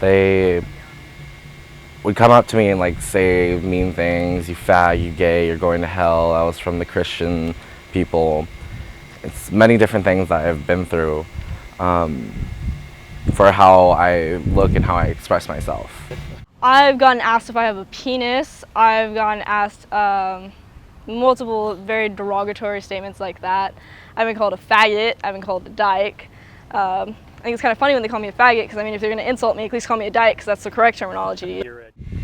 They would come up to me and like say mean things, you fag, you gay, you're going to hell. I was from the Christian people. It's many different things that I've been through for how I look and how I express myself. I've gotten asked if I have a penis. I've gotten asked multiple very derogatory statements like that. I've been called a faggot. I've been called a dyke. I think it's kind of funny when they call me a faggot because, I mean, if they're going to insult me, at least call me a dyke because that's the correct terminology.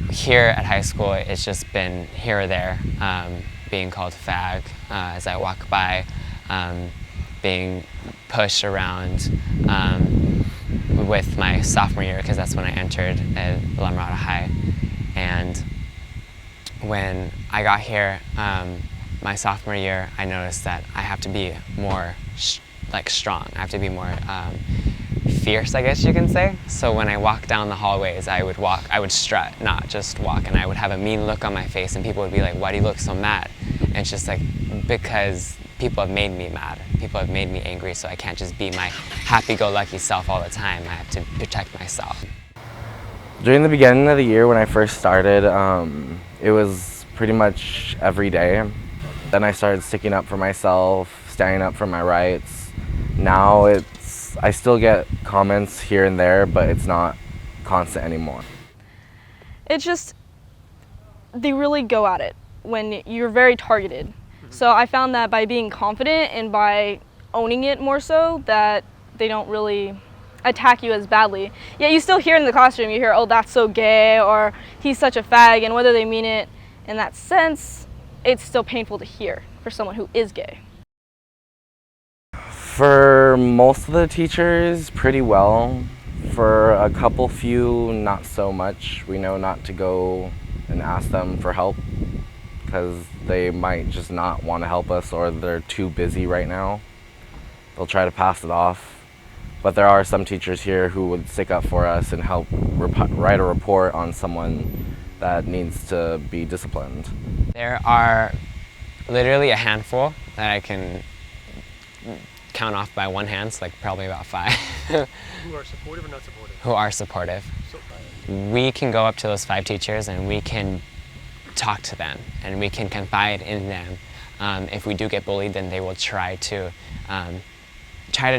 Here at high school, it's just been here or there, being called fag as I walk by, being pushed around with my sophomore year, because that's when I entered at Mirada High. And when I got here, my sophomore year, I noticed that I have to be more strong. I have to be more fierce, I guess you can say. So when I walk down the hallways, I would strut, not just walk, and I would have a mean look on my face, and people would be like, "Why do you look so mad?" And it's just like, because people have made me mad. People have made me angry, so I can't just be my happy-go-lucky self all the time. I have to protect myself. During the beginning of the year when I first started, it was pretty much every day. Then I started sticking up for myself, standing up for my rights. Now I still get comments here and there, but it's not constant anymore. It's just, they really go at it when you're very targeted. So I found that by being confident and by owning it more so, that they don't really attack you as badly. Yet you still hear in the classroom, you hear, "Oh, that's so gay," or "He's such a fag," and whether they mean it in that sense, it's still painful to hear for someone who is gay. For most of the teachers, pretty well. For a few, not so much. We know not to go and ask them for help because they might just not want to help us, or they're too busy right now. They'll try to pass it off. But there are some teachers here who would stick up for us and help write a report on someone that needs to be disciplined. There are literally a handful that I can count off by one hand, so like probably about 5. Who are supportive or not supportive? Who are supportive. We can go up to those 5 teachers and we can talk to them and we can confide in them. If we do get bullied, then they will try to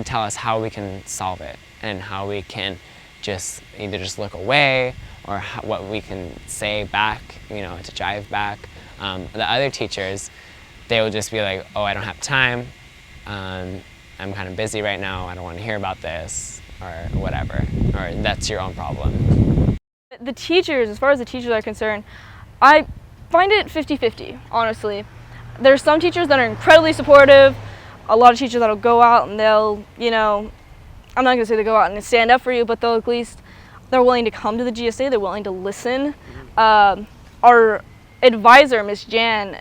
tell us how we can solve it and how we can just either just look away or what we can say back, to drive back. The other teachers, they will just be like, "Oh, I don't have time. I'm kind of busy right now. I don't want to hear about this," or whatever, or "That's your own problem." The teachers, as far as the teachers are concerned, I find it 50-50, honestly. There's some teachers that are incredibly supportive, a lot of teachers that'll go out and they'll, I'm not gonna say they go out and stand up for you, but they're willing to come to the GSA, they're willing to listen. Our advisor, Miss Jan,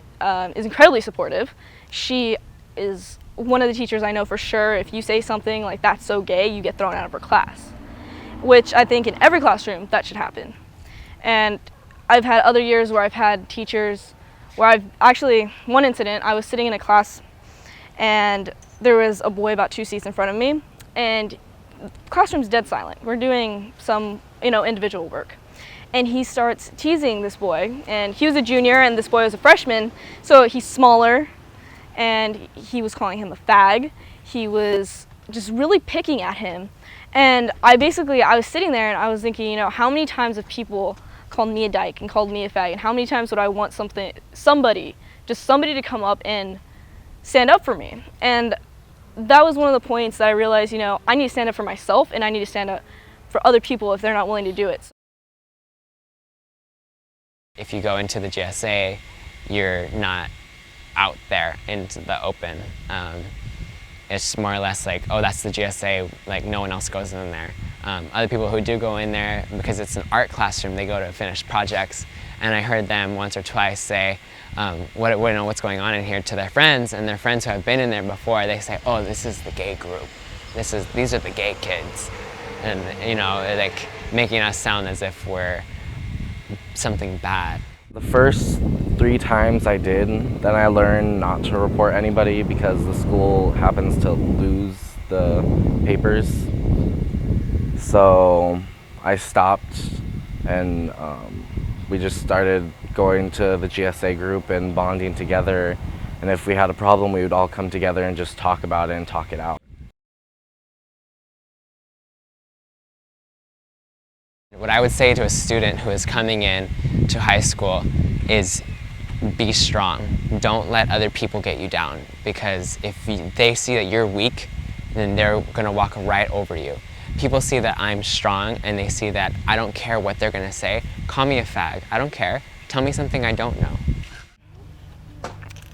is incredibly supportive. She is one of the teachers I know for sure, if you say something like "that's so gay," you get thrown out of her class, which I think in every classroom that should happen. And I've had other years where I've had teachers where one incident, I was sitting in a class and there was a boy about 2 seats in front of me, and the classroom's dead silent. We're doing some, individual work. And he starts teasing this boy, and he was a junior and this boy was a freshman, so he's smaller, and he was calling him a fag. He was just really picking at him. And I was sitting there and I was thinking, how many times have people called me a dyke and called me a fag, and how many times would I want somebody to come up and stand up for me? And that was one of the points that I realized, I need to stand up for myself and I need to stand up for other people if they're not willing to do it. If you go into the GSA, you're not out there into the open. It's more or less like, "Oh, that's the GSA, like no one else goes in there." Other people who do go in there, because it's an art classroom, they go to finish projects, and I heard them once or twice say, what's going on in here to their friends, and their friends who have been in there before, they say, "Oh, this is the gay group. These are the gay kids," and like making us sound as if we're something bad. The first 3 times I did, then I learned not to report anybody because the school happens to lose the papers. So I stopped, and we just started going to the GSA group and bonding together. And if we had a problem, we would all come together and just talk about it and talk it out. What I would say to a student who is coming in to high school is be strong. Don't let other people get you down, because if they see that you're weak, then they're going to walk right over you. People see that I'm strong and they see that I don't care what they're going to say. Call me a fag. I don't care. Tell me something I don't know.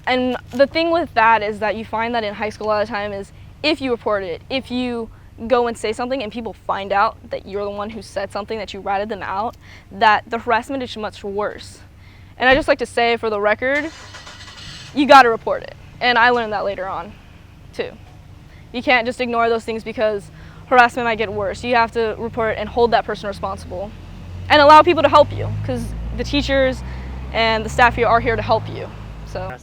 And the thing with that is that you find that in high school a lot of time is if you report it, if you go and say something and people find out that you're the one who said something, that you ratted them out, that the harassment is much worse. And I just like to say, for the record, you gotta report it. And I learned that later on, too. You can't just ignore those things because harassment might get worse. You have to report it and hold that person responsible. And allow people to help you, because the teachers and the staff here are here to help you. So.